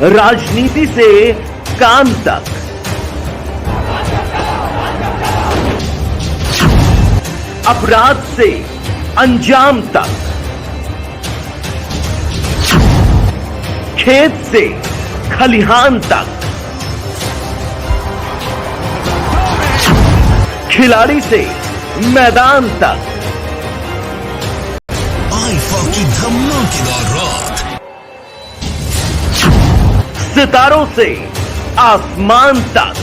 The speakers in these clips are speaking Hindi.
राजनीति से काम तक, अपराध से अंजाम तक, खेत से खलिहान तक, खिलाड़ी से मैदान तक, आईफा की धमाकेदार रात, सितारों से आसमान तक,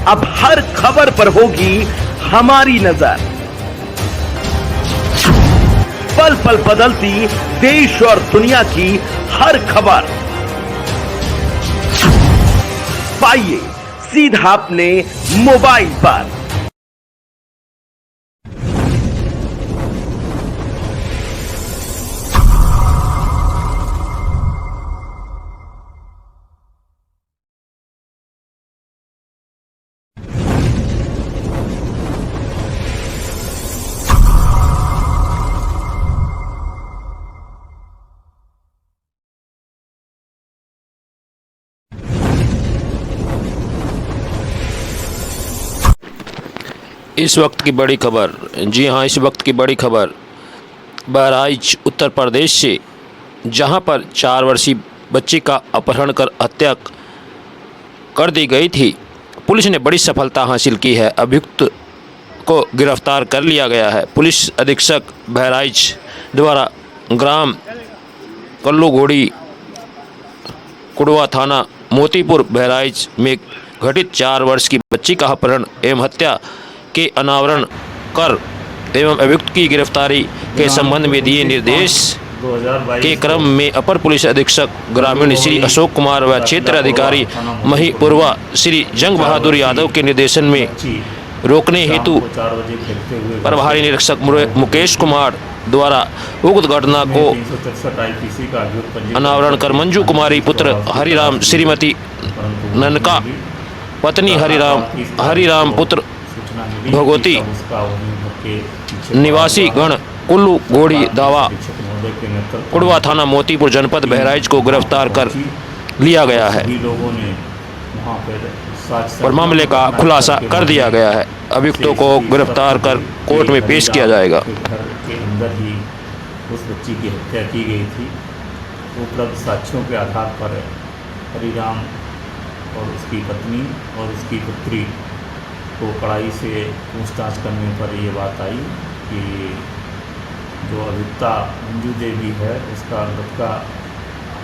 अब हर खबर पर होगी हमारी नजर। पल पल बदलती देश और दुनिया की हर खबर पाइए सीधा अपने मोबाइल पर। इस वक्त की बड़ी खबर, जी हाँ, इस वक्त की बड़ी खबर बहराइच उत्तर प्रदेश से, जहां पर 4 वर्षीय बच्ची का अपहरण कर हत्या कर दी गई थी। पुलिस ने बड़ी सफलता हासिल की है, अभियुक्त को गिरफ्तार कर लिया गया है। पुलिस अधीक्षक बहराइच द्वारा ग्राम कल्लूघोड़ी, कुड़वा थाना मोतीपुर बहराइच में घटित 4 वर्ष की बच्ची का अपहरण एवं हत्या के अनावरण कर एवं अभियुक्त की गिरफ्तारी के संबंध में दिए निर्देश के क्रम में अपर पुलिस अधीक्षक ग्रामीण श्री अशोक कुमार व क्षेत्र अधिकारी महिपुरवा श्री जंग बहादुर यादव के निर्देशन में रोकने हेतु प्रभारी निरीक्षक मुकेश कुमार द्वारा उक्त घटना को अनावरण कर मंजू कुमारी पुत्र हरिराम, श्रीमती ननका पत्नी हरिराम पुत्र भगवती निवासी गण कुल्लू घोड़ी दावा, कुड़वा थाना मोतीपुर जनपद बहराइच को गिरफ्तार कर लिया गया है और मामले का खुलासा कर दिया गया है। अभियुक्तों को गिरफ्तार कर कोर्ट में पेश किया जाएगा। घर के अंदर ही उस बच्ची की हत्या की गई थी। उपलब्ध साक्ष्यों के आधार पर हरिराम और उसकी पत्नी और उसकी पुत्री को कड़ाई से पूछताछ करने पर ये बात आई कि जो अभियुक्ता मंजू देवी है, उसका लड़का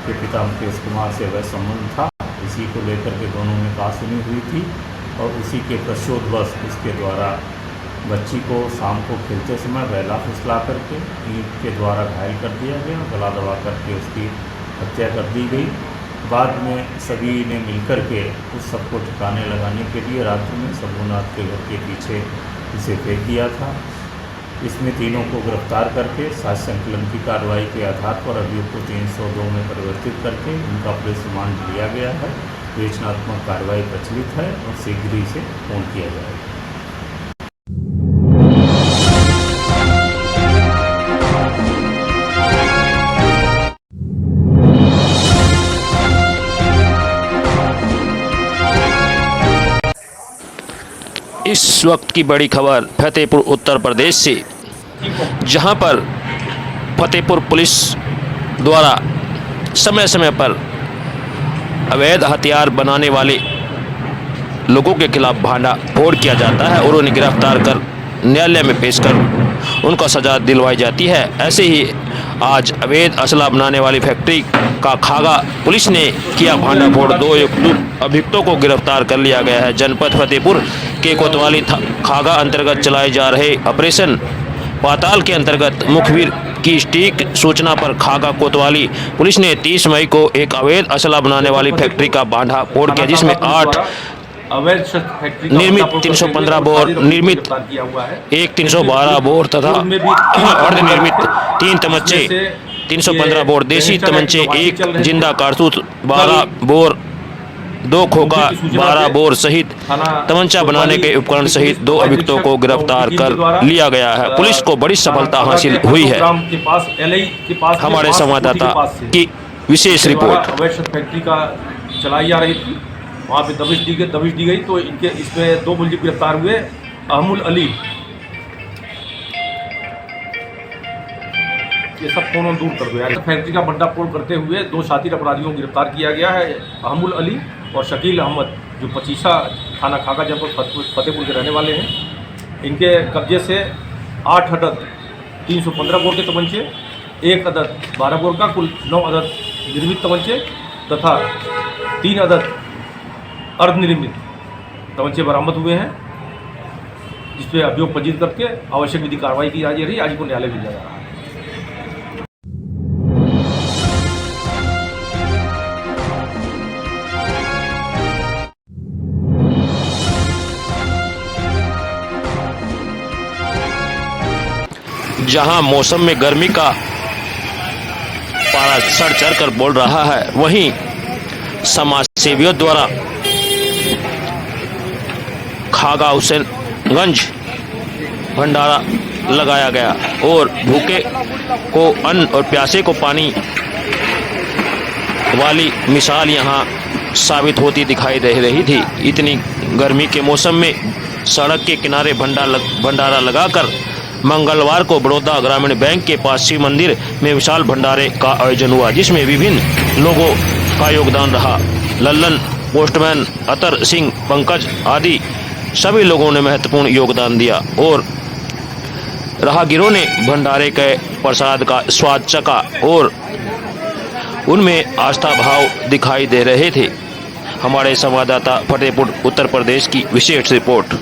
के पिता मुकेश कुमार से वह संबंध था। इसी को लेकर के दोनों में कहासुनी हुई थी और उसी के प्रचोदवश उसके द्वारा बच्ची को शाम को खेलते समय बहला फुसला करके ईंट के द्वारा घायल कर दिया गया, गला दबा करके उसकी हत्या कर दी गई। बाद में सभी ने मिलकर के उस सबको ठिकाने लगाने के लिए रात्रि में शंभूनाथ के घर के पीछे इसे फेंक दिया था। इसमें तीनों को गिरफ्तार करके साक्ष्य संकलन की कार्रवाई के आधार पर अभियुक्त को 302 में परिवर्तित करके उनका पुलिस रिमांड लिया गया है। विवेचनात्मक कार्रवाई प्रचलित है और शीघ्र ही इसे पूर्ण किया जाएगा। इस वक्त की बड़ी खबर फतेहपुर उत्तर प्रदेश से, जहां पर फतेहपुर पुलिस द्वारा समय समय पर अवैध हथियार बनाने वाले लोगों के खिलाफ भांडा फोड़ किया जाता है और उन्हें गिरफ्तार कर न्यायालय में पेश कर उनको सजा दिलवाई जाती है। ऐसे ही आज अवैध असला बनाने वाली फैक्ट्री का खागा पुलिस ने किया भांडा फोड़। 2 अभियुक्तों को गिरफ्तार कर लिया गया है। जनपद फतेहपुर के कोतवाली खागा अंतर्गत चलाए जा रहे ऑपरेशन पाताल के अंतर्गत मुखबिर की सटीक सूचना पर खागा कोतवाली पुलिस ने 30 मई को एक अवैध असला बनाने वाली फैक्ट्री का भांडा फोड़ किया, जिसमें 8 निर्मित 315 बोर, निर्मित एक 312 बोर तथा अर्धनिर्मित 3 तमंचे 315 बोर, देसी तमंचे 1 जिंदा कारतूस 12 बोर 2 खोखा 12 बोर सहित तमंचा बनाने के उपकरण सहित 2 अभियुक्तों को गिरफ्तार कर लिया गया है। पुलिस को बड़ी सफलता हासिल हुई है। हमारे संवाददाता की विशेष रिपोर्ट। अवैध फैक्ट्री का चलाई जा रही थी, वहाँ पे दबिश दी गई तो इनके इसमें 2 मुलजिम गिरफ्तार हुए। अहमुल अली, ये सब फोन दूर कर दो यार। फैक्ट्री का भंडाफोड़ करते हुए 2 शातिर अपराधियों को गिरफ्तार किया गया है। अहमुल अली और शकील अहमद, जो पचीसा थाना खाका जनपद फतेहपुर के रहने वाले हैं। इनके कब्जे से 8 अदद 315 बोर के तमंचे, 1 अदद 12 बोर का, कुल 9 अदद निर्मित तमंचे तथा 3 अदद अर्धनिर्मित तमंचे बरामद हुए हैं, जिसपे अभियोग पंजीकृत करके आवश्यक विधि कार्रवाई की जा रही है। आज को न्यायालय भेजा जा रहा है। जहां मौसम में गर्मी का पारा सर चढ़ कर बोल रहा है, वहीं समाज सेवियों द्वारा खागा हुसैनगंज भंडारा लगाया गया और भूखे को अन्न और प्यासे को पानी वाली मिसाल यहां साबित होती दिखाई दे रही थी। इतनी गर्मी के मौसम में सड़क के किनारे भंडारा लगाकर मंगलवार को बड़ौदा ग्रामीण बैंक के पास शिव मंदिर में विशाल भंडारे का आयोजन हुआ, जिसमें विभिन्न लोगों का योगदान रहा। लल्लन, पोस्टमैन, अतर सिंह, पंकज आदि सभी लोगों ने महत्वपूर्ण योगदान दिया और राहगीरों ने भंडारे के प्रसाद का स्वाद चखा और उनमें आस्था भाव दिखाई दे रहे थे। हमारे संवाददाता फतेहपुर उत्तर प्रदेश की विशेष रिपोर्ट।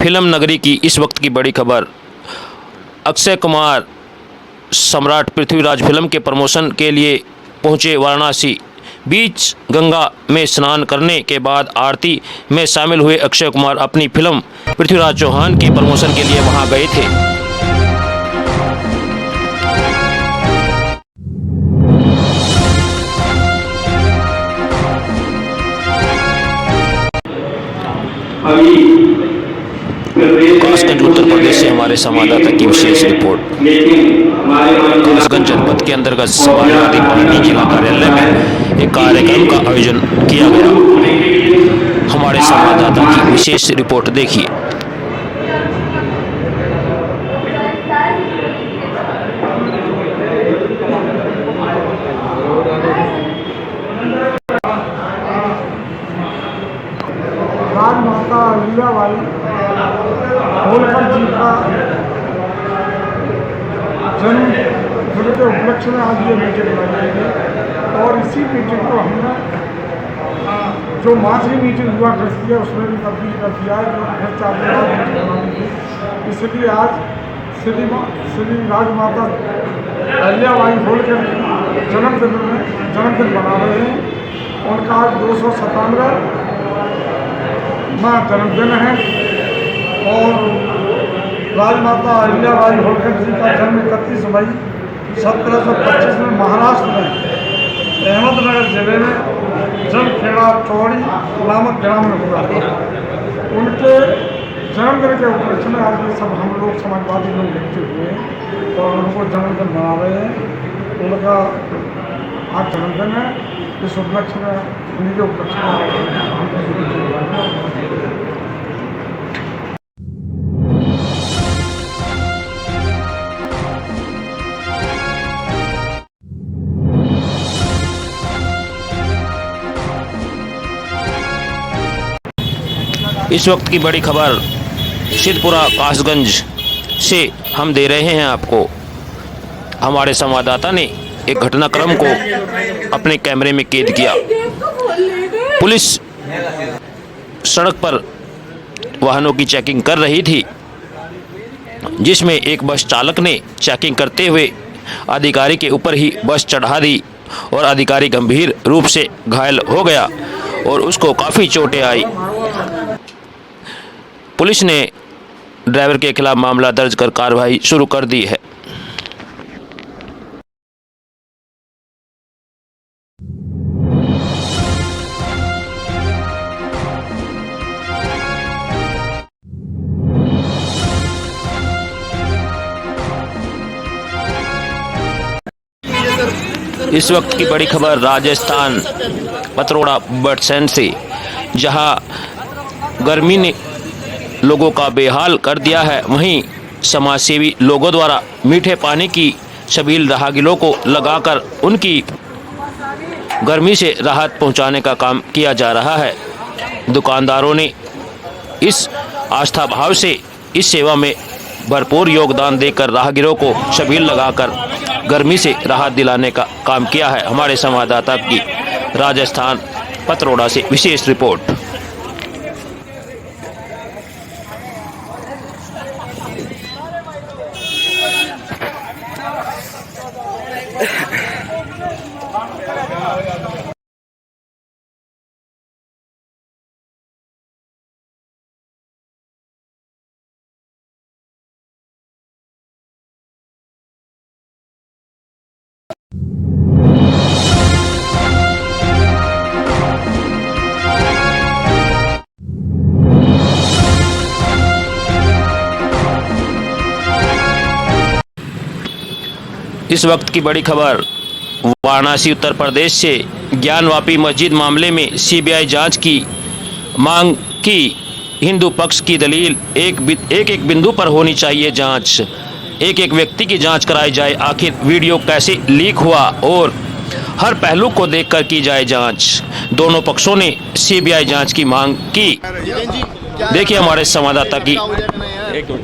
फिल्म नगरी की इस वक्त की बड़ी खबर। अक्षय कुमार सम्राट पृथ्वीराज फिल्म के प्रमोशन के लिए पहुंचे वाराणसी। बीच गंगा में स्नान करने के बाद आरती में शामिल हुए अक्षय कुमार अपनी फिल्म पृथ्वीराज चौहान के प्रमोशन के लिए वहां गए थे। कासगंज उत्तर प्रदेश से हमारे संवाददाता की विशेष रिपोर्ट। कासगंज जनपद के अंतर्गत समाजवादी पार्टी जिला कार्यालय में एक कार्यक्रम का आयोजन किया गया। हमारे संवाददाता की विशेष रिपोर्ट देखिए। राजमाता अहिल्याबाई होलकर जी का जन्म दिन के उपलक्ष्य में आज ये मीटिंग बनाई गई और इसी मीटिंग को हमने जो मासिक मीटिंग हुआ करती है उसमें भी तब्दील कर दिया है, जो 4 दिन बाद मीटिंग बनानी थी। इसलिए आज श्री राजमाता अहिल्याबाई होलकर जन्मदिन मना रहे हैं। उनका आज 297वां जन्मदिन है और राजमाता अहिल्याबाई होलकर जी का जन्म 31 मई 1725 में महाराष्ट्र में अहमदनगर जिले में जलखेड़ा चौड़ी नामक ग्राम में हुआ था। उनके जन्मदिन के उपलक्ष्य में आज ये सब हम लोग समाजवादी लोग इकट्ठे हुए हैं और उनको जन्मदिन मना रहे हैं। उनका आज जन्मदिन है, इस उपलक्ष्य में उन्हीं के उपलक्ष्य में इस वक्त की बड़ी खबर सिद्धपुरा कासगंज से हम दे रहे हैं आपको। हमारे संवाददाता ने एक घटनाक्रम को अपने कैमरे में कैद किया। पुलिस सड़क पर वाहनों की चेकिंग कर रही थी, जिसमें एक बस चालक ने चेकिंग करते हुए अधिकारी के ऊपर ही बस चढ़ा दी और अधिकारी गंभीर रूप से घायल हो गया और उसको काफ़ी चोटें आई। पुलिस ने ड्राइवर के खिलाफ मामला दर्ज कर कार्रवाई शुरू कर दी है। इस वक्त की बड़ी खबर राजस्थान पतरोड़ा बटसैन से, जहां गर्मी ने लोगों का बेहाल कर दिया है, वहीं समाजसेवी लोगों द्वारा मीठे पानी की छबील राहगीरों को लगाकर उनकी गर्मी से राहत पहुंचाने का काम किया जा रहा है। दुकानदारों ने इस आस्था भाव से इस सेवा में भरपूर योगदान देकर राहगीरों को छबील लगाकर गर्मी से राहत दिलाने का काम किया है। हमारे संवाददाता की राजस्थान पतरोड़ा से विशेष रिपोर्ट। इस वक्त की बड़ी खबर वाराणसी उत्तर प्रदेश से। ज्ञानवापी मस्जिद मामले में सीबीआई जांच की मांग की। हिंदू पक्ष की दलील, एक बिंदु पर होनी चाहिए जांच, एक व्यक्ति की जांच कराई जाए, आखिर वीडियो कैसे लीक हुआ और हर पहलू को देखकर की जाए जांच। दोनों पक्षों ने सीबीआई जांच की मांग की। देखिए हमारे संवाददाता की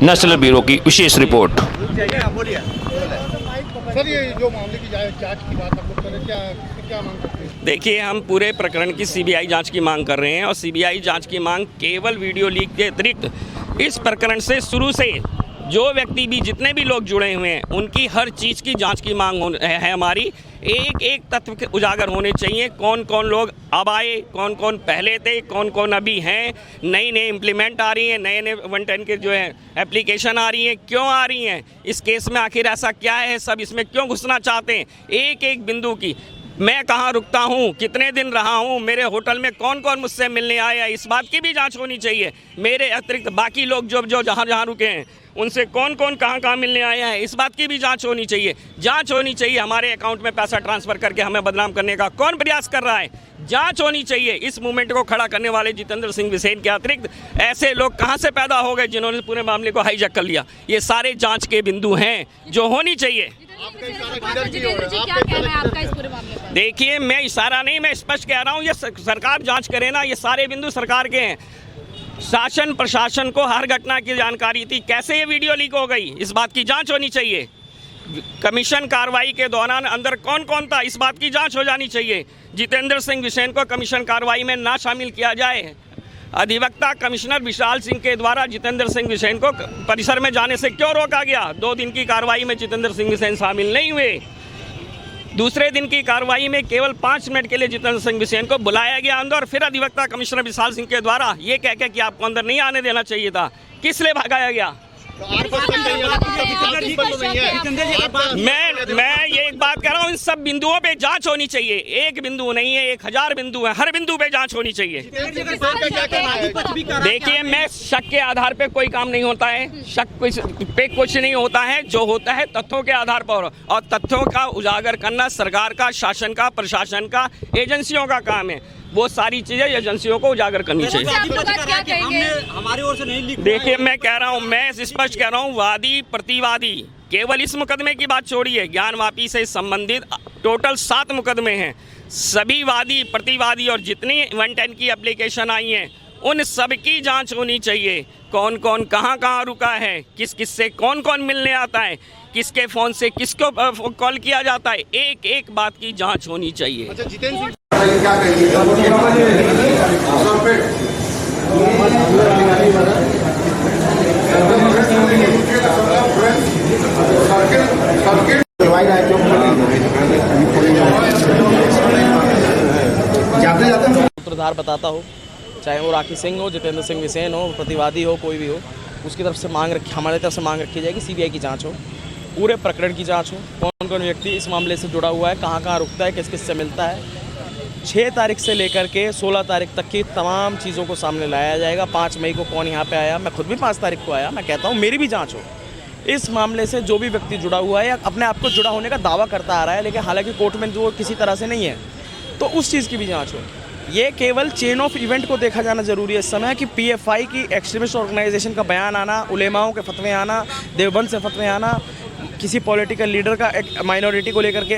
नेशनल ब्यूरो की विशेष रिपोर्ट। सर, ये जो मामले की जांच की बात आप लोग करें, क्या मांग करते हैं? देखिए, हम पूरे प्रकरण की सीबीआई जांच की मांग कर रहे हैं और सीबीआई जांच की मांग केवल वीडियो लीक के अतिरिक्त इस प्रकरण से शुरू से जो व्यक्ति भी, जितने भी लोग जुड़े हुए हैं, उनकी हर चीज़ की जांच की मांग है हमारी। एक तत्व के उजागर होने चाहिए। कौन कौन लोग अब आए, कौन कौन पहले थे, कौन कौन अभी हैं, नई इम्प्लीमेंट आ रही हैं, नए 110 के जो है एप्लीकेशन आ रही हैं, क्यों आ रही हैं, इस केस में आखिर ऐसा क्या है, सब इसमें क्यों घुसना चाहते हैं। एक बिंदु की, मैं कहाँ रुकता हूँ, कितने दिन रहा हूँ, मेरे होटल में कौन कौन मुझसे मिलने आया, इस बात की भी जांच होनी चाहिए। मेरे अतिरिक्त बाकी लोग जो जहाँ रुके हैं, उनसे कौन कहाँ मिलने आया है, इस बात की भी जांच होनी चाहिए। जांच होनी चाहिए हमारे अकाउंट में पैसा ट्रांसफ़र करके हमें बदनाम करने का कौन प्रयास कर रहा है, जांच होनी चाहिए। इस मूवमेंट को खड़ा करने वाले जितेंद्र सिंह बिसेन के अतिरिक्त ऐसे लोग कहाँ से पैदा हो गए जिन्होंने पूरे मामले को हाईजैक कर लिया। ये सारे जांच के बिंदु हैं जो होनी चाहिए। देखिए, मैं इशारा नहीं, मैं स्पष्ट कह रहा हूँ, ये सरकार जांच करे ना, ये सारे बिंदु सरकार के हैं। शासन प्रशासन को हर घटना की जानकारी थी, कैसे ये वीडियो लीक हो गई, इस बात की जांच होनी चाहिए। कमीशन कार्रवाई के दौरान अंदर कौन कौन था, इस बात की जांच हो जानी चाहिए। जितेंद्र सिंह बिसेन को कमीशन कार्रवाई में ना शामिल किया जाए। अधिवक्ता कमिश्नर विशाल सिंह के द्वारा जितेंद्र सिंह बिसेन को परिसर में जाने से क्यों रोका गया। 2 दिन की कार्रवाई में जितेंद्र सिंह बिसेन शामिल नहीं हुए। दूसरे दिन की कार्रवाई में केवल 5 मिनट के लिए जितेंद्र सिंह बिसेन को बुलाया गया अंदर, और फिर अधिवक्ता कमिश्नर विशाल सिंह के द्वारा ये कह कि आपको अंदर नहीं आने देना चाहिए था। किस लिए भगाया गया? मैं ये एक बात कह रहा हूँ, इन सब बिंदुओं पे जांच होनी चाहिए। एक बिंदु नहीं है, 1000 बिंदु है, हर बिंदु पे जांच होनी चाहिए। देखिए, मैं शक के आधार पे कोई काम नहीं होता है, शक पे कुछ नहीं होता है, जो होता है तथ्यों के आधार पर, और तथ्यों का उजागर करना सरकार का, शासन का, प्रशासन का, एजेंसियों का काम है। वो सारी चीज़ें एजेंसियों को उजागर करनी चाहिए। हमारी ओर से नहीं लिखा। देखिए, मैं कह रहा हूँ, मैं स्पष्ट कह रहा हूँ, वादी प्रतिवादी, केवल इस मुकदमे की बात छोड़िए, ज्ञानवापी से संबंधित टोटल 7 मुकदमे हैं। सभी वादी प्रतिवादी और जितनी 110 की एप्लीकेशन आई हैं, उन सब की जांच होनी चाहिए। कौन कौन कहाँ रुका है, किस किस से कौन कौन मिलने आता है, किसके फ़ोन से किसको कॉल किया जाता है, एक बात की जांच होनी चाहिए। अच्छा, जितेंद्र सिंह क्या कहिए? लगातार बताता हो, चाहे वो राखी सिंह हो, जितेंद्र सिंह बिसेन हो, प्रतिवादी हो, कोई भी हो, उसकी तरफ से मांग रखी, हमारी तरफ से मांग रखी जाएगी सीबीआई की जांच हो, पूरे प्रकरण की जांच हो, कौन कौन व्यक्ति इस मामले से जुड़ा हुआ है, कहाँ कहाँ रुकता है, किस किस से मिलता है। 6 तारीख से लेकर के 16 तारीख तक की तमाम चीज़ों को सामने लाया जाएगा। 5 मई को कौन यहाँ पे आया, मैं खुद भी 5 तारीख को आया, मैं कहता हूँ मेरी भी जांच हो। इस मामले से जो भी व्यक्ति जुड़ा हुआ है या अपने आप को जुड़ा होने का दावा करता आ रहा है, लेकिन हालांकि कोर्ट में जो किसी तरह से नहीं है, तो उस चीज़ की भी जांच हो। ये केवल चेन ऑफ इवेंट को देखा जाना ज़रूरी है इस समय कि पीएफआई की एक्सट्रीमिस्ट ऑर्गेनाइजेशन का बयान आना, उलेमाओं के फतवे आना, देवबंद से फतवे आना, किसी पॉलिटिकल लीडर का एक माइनॉरिटी को लेकर के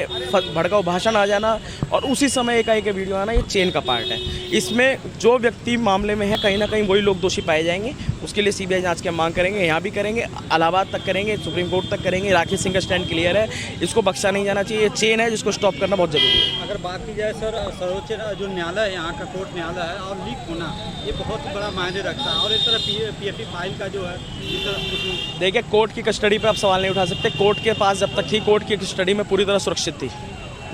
भड़काऊ भाषण आ जाना और उसी समय एकाएक वीडियो आना, ये चेन का पार्ट है। इसमें जो व्यक्ति मामले में है कहीं ना कहीं वही लोग दोषी पाए जाएंगे। उसके लिए सीबीआई जांच की हम मांग करेंगे, यहाँ भी करेंगे, इलाहाबाद तक करेंगे, सुप्रीम कोर्ट तक करेंगे। राखी सिंह का स्टैंड क्लियर है, इसको बख्शा नहीं जाना चाहिए। ये चेन है जिसको स्टॉप करना बहुत ज़रूरी है। अगर बात की जाए सर, सर्वोच्च जो न्यायालय है, यहाँ का कोर्ट न्यायालय है, और लीक होना ये बहुत बड़ा मायने रखता है। और एक तरह पीएफआई फाइल का जो है, देखिए कोर्ट की कस्टडी पे आप सवाल नहीं उठा सकते। कोर्ट के पास जब तक थी, कोर्ट की कस्टडी में पूरी तरह सुरक्षित थी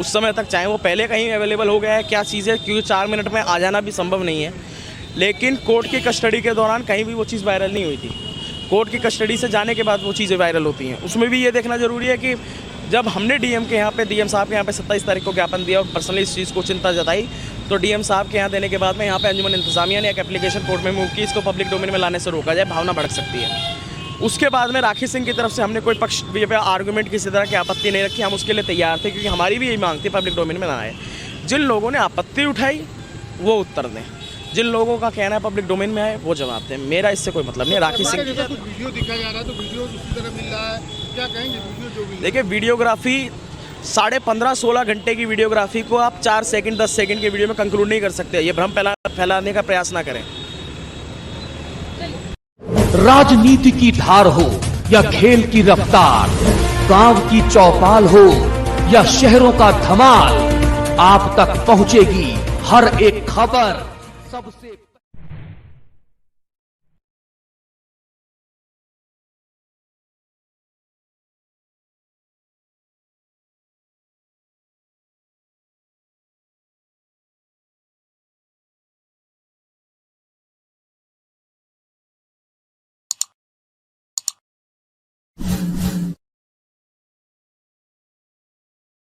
उस समय तक, चाहे वो पहले कहीं अवेलेबल हो गया है क्या चीज़ है, क्योंकि 4 मिनट में आ जाना भी संभव नहीं है। लेकिन कोर्ट की कस्टडी के दौरान कहीं भी वो चीज़ वायरल नहीं हुई थी। कोर्ट की कस्टडी से जाने के बाद वो चीज़ें वायरल होती हैं। उसमें भी ये देखना ज़रूरी है कि जब हमने डीएम साहब के यहाँ पे 27 तारीख को ज्ञापन दिया और पर्सनली इस चीज़ को चिंता जताई, तो डीएम साहब के यहाँ देने के बाद में यहाँ पे अंजुमन इंतजामिया ने एक एप्लीकेशन कोर्ट में मूव की, इसको पब्लिक डोमेन में लाने से रोका जाए, भावना भड़क सकती है। उसके बाद में राखी सिंह की तरफ से हमने कोई पक्ष पे आर्गूमेंट किसी तरह की आपत्ति नहीं रखी। हम उसके लिए तैयार थे, क्योंकि हमारी भी यही मांग थी पब्लिक डोमेन में ना आए। जिन लोगों ने आपत्ति उठाई वो उत्तर दें, जिन लोगों का कहना है पब्लिक डोमेन में आए वो जवाब दें। मेरा इससे कोई मतलब नहीं। राखी सिंह कुछ वीडियो दिखा जा रहा है, तो वीडियो उसी तरह मिल रहा है, क्या कहेंगे? वीडियो जो भी देखिए, वीडियोग्राफी 15.5-16 घंटे की वीडियोग्राफी को आप 4 सेकंड 10 सेकंड के वीडियो में कंक्लूड नहीं कर सकते। ये भ्रम फैलाने का प्रयास ना करें। राजनीति की धार हो या खेल की रफ्तार, गांव की चौपाल हो या शहरों का धमाल, आप तक पहुंचेगी हर एक खबर सबसे